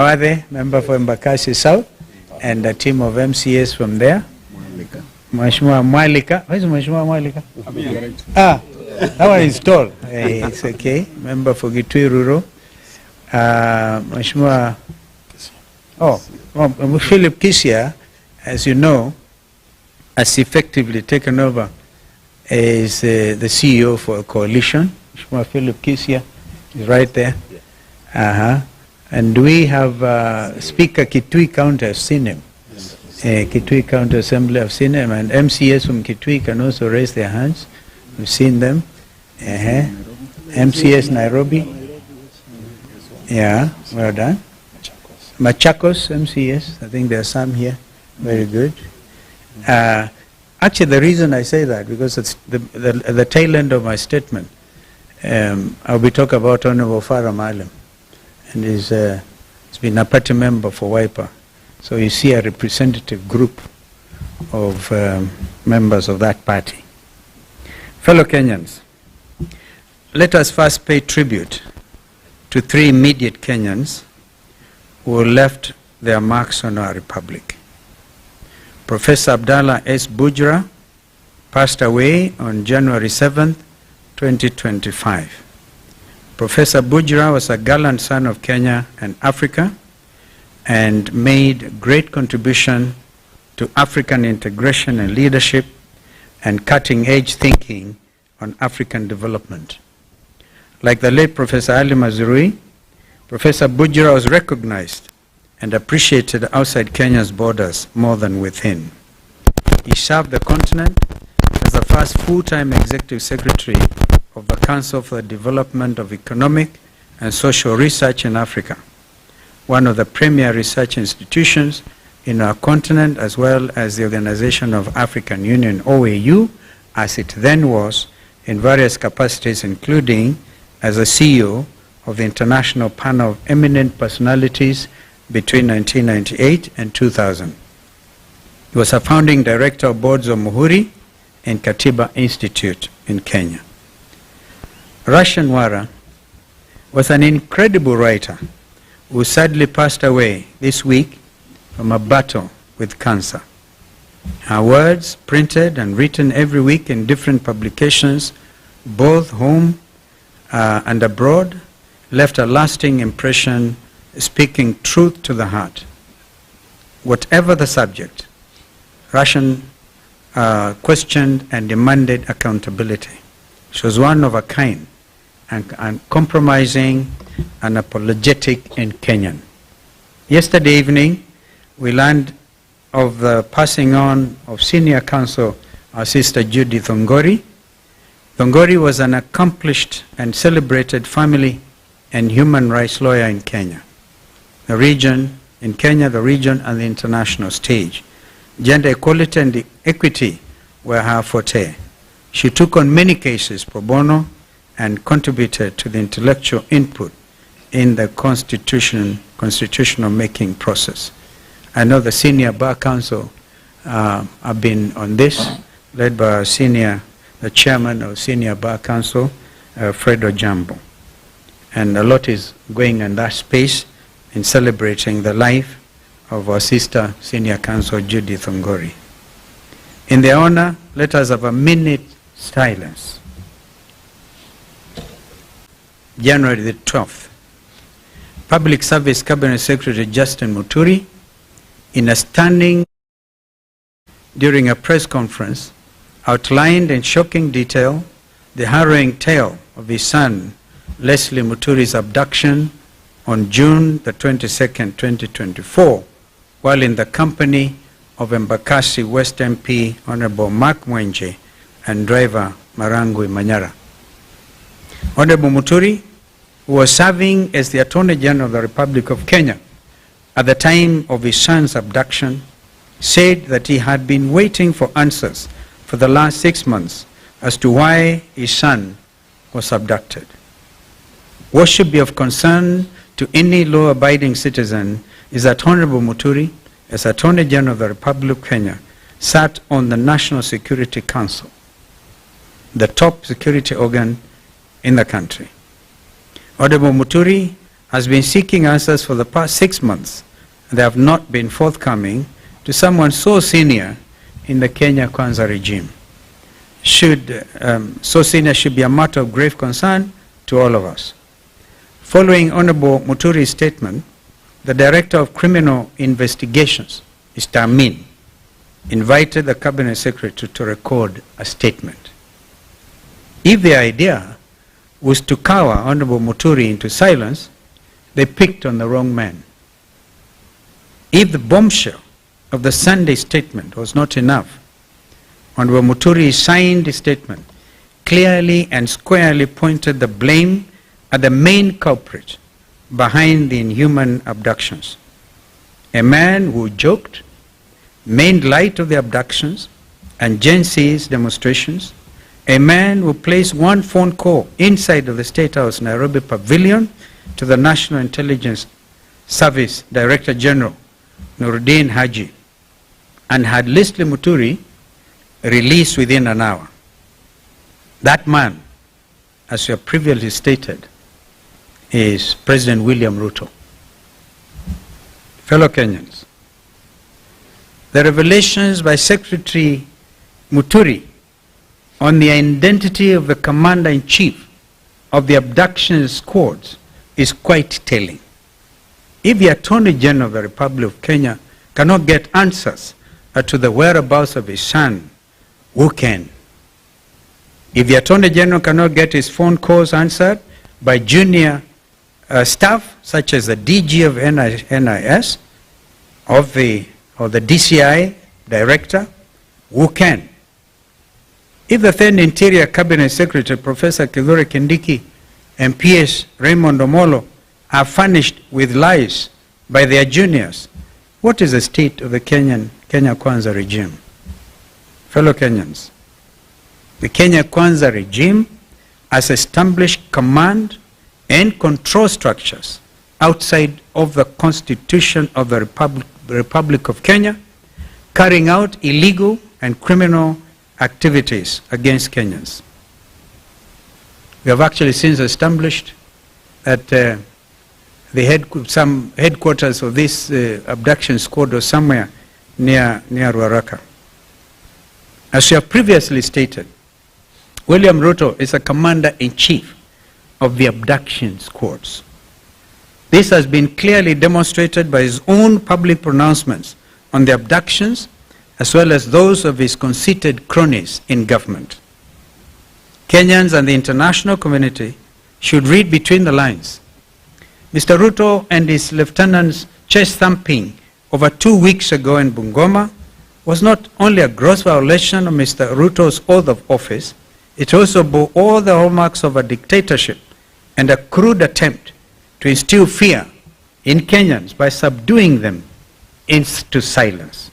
Awade, member for Embakasi South, and a team of MCAs from there. Mheshimiwa Mwalika. Where's Mheshimiwa Mwalika? Ah, that one is tall. It's okay. Member for Gitui Rural. Mheshimiwa, Philip Kisia, as you know, has effectively taken over as the CEO for a coalition. Mheshimiwa Philip Kisia is right there. And we have Speaker Kitui County, I've seen him. Kitui County Assembly, I've seen him. And MCAs from Kitui can also raise their hands. We've seen them. MCAs Nairobi. Yeah, well done. Machakos MCAs, I think there are some here. Very good. Actually, the reason I say that, because it's the tail end of my statement. I'll be talking about Honorable Farah Maalim. And he's been a party member for WIPA. So you see a representative group of members of that party. Fellow Kenyans, let us first pay tribute to three immediate Kenyans who left their marks on our republic. Professor Abdallah S. Bujra passed away on January 7th, 2025. Professor Bujra was a gallant son of Kenya and Africa and made great contribution to African integration and leadership and cutting-edge thinking on African development. Like the late Professor Ali Mazrui, Professor Bujra was recognized and appreciated outside Kenya's borders more than within. He served the continent as the first full-time executive secretary of the Council for the Development of Economic and Social Research in Africa, one of the premier research institutions in our continent, as well as the Organization of African Union, OAU, as it then was, in various capacities, including as a CEO of the International Panel of Eminent Personalities between 1998 and 2000. He was a founding director of boards of Muhuri and Katiba Institute in Kenya. Russian Wara was an incredible writer who sadly passed away this week from a battle with cancer. Her words, printed and written every week in different publications, both home and abroad, left a lasting impression, speaking truth to the heart. Whatever the subject, Russian questioned and demanded accountability. She was one of a kind, and compromising and apologetic in Kenyan. Yesterday evening, we learned of the passing on of senior counsel, our sister Judith Thongori. Thongori was an accomplished and celebrated family and human rights lawyer in Kenya. The region, and the international stage. Gender equality and equity were her forte. She took on many cases pro bono and contributed to the intellectual input in the constitutional making process. I know the senior bar council have been on this, led by the chairman of senior bar council, Fred Ojambo. And a lot is going in that space in celebrating the life of our sister senior counsel Judith Thongori. In their honor, let us have a minute silence. January the 12th, Public Service Cabinet Secretary Justin Muturi, in a stunning during a press conference, outlined in shocking detail the harrowing tale of his son Leslie Muturi's abduction on June the 22nd, 2024, while in the company of Embakasi West MP Honorable Makwiny and driver Marangui Manyora. Honorable Muturi, who was serving as the Attorney General of the Republic of Kenya at the time of his son's abduction, said that he had been waiting for answers for the last 6 months as to why his son was abducted. What should be of concern to any law-abiding citizen is that Honorable Muturi, as Attorney General of the Republic of Kenya, sat on the National Security Council, the top security organ in the country. Honorable Muturi has been seeking answers for the past 6 months, and they have not been forthcoming to someone so senior in the Kenya Kwanza regime. So senior should be a matter of grave concern to all of us. Following Honorable Muturi's statement, the Director of Criminal Investigations, Mr. Amin, invited the Cabinet Secretary to record a statement. If the idea was to cower Honorable Muturi into silence, they picked on the wrong man. If the bombshell of the Sunday statement was not enough, Honorable Muturi signed the statement, clearly and squarely pointed the blame at the main culprit behind the inhuman abductions. A man who joked, made light of the abductions and Gen Z's demonstrations, a man who placed one phone call inside of the State House Nairobi Pavilion to the National Intelligence Service Director General, Nuruddin Haji, and had Leslie Muturi released within an hour. That man, as you have previously stated, is President William Ruto. Fellow Kenyans, the revelations by Secretary Muturi on the identity of the Commander-in-Chief of the abduction squads is quite telling. If the Attorney General of the Republic of Kenya cannot get answers to the whereabouts of his son, who can? If the Attorney General cannot get his phone calls answered by junior staff, such as the DG of NIS, of the DCI Director, who can? If the then Interior Cabinet Secretary, Professor Kithure Kindiki, and PS Raymond Omolo are furnished with lies by their juniors, what is the state of the Kenya Kwanza regime? Fellow Kenyans, the Kenya Kwanza regime has established command and control structures outside of the Constitution of the Republic of Kenya, carrying out illegal and criminal activities against Kenyans. We have actually since established that some headquarters of this abduction squad was somewhere near Ruaraka. As we have previously stated, William Ruto is a commander-in-chief of the abduction squads. This has been clearly demonstrated by his own public pronouncements on the abductions, as well as those of his conceited cronies in government. Kenyans and the international community should read between the lines. Mr. Ruto and his lieutenants' chest thumping over 2 weeks ago in Bungoma was not only a gross violation of Mr. Ruto's oath of office, it also bore all the hallmarks of a dictatorship and a crude attempt to instill fear in Kenyans by subduing them into silence.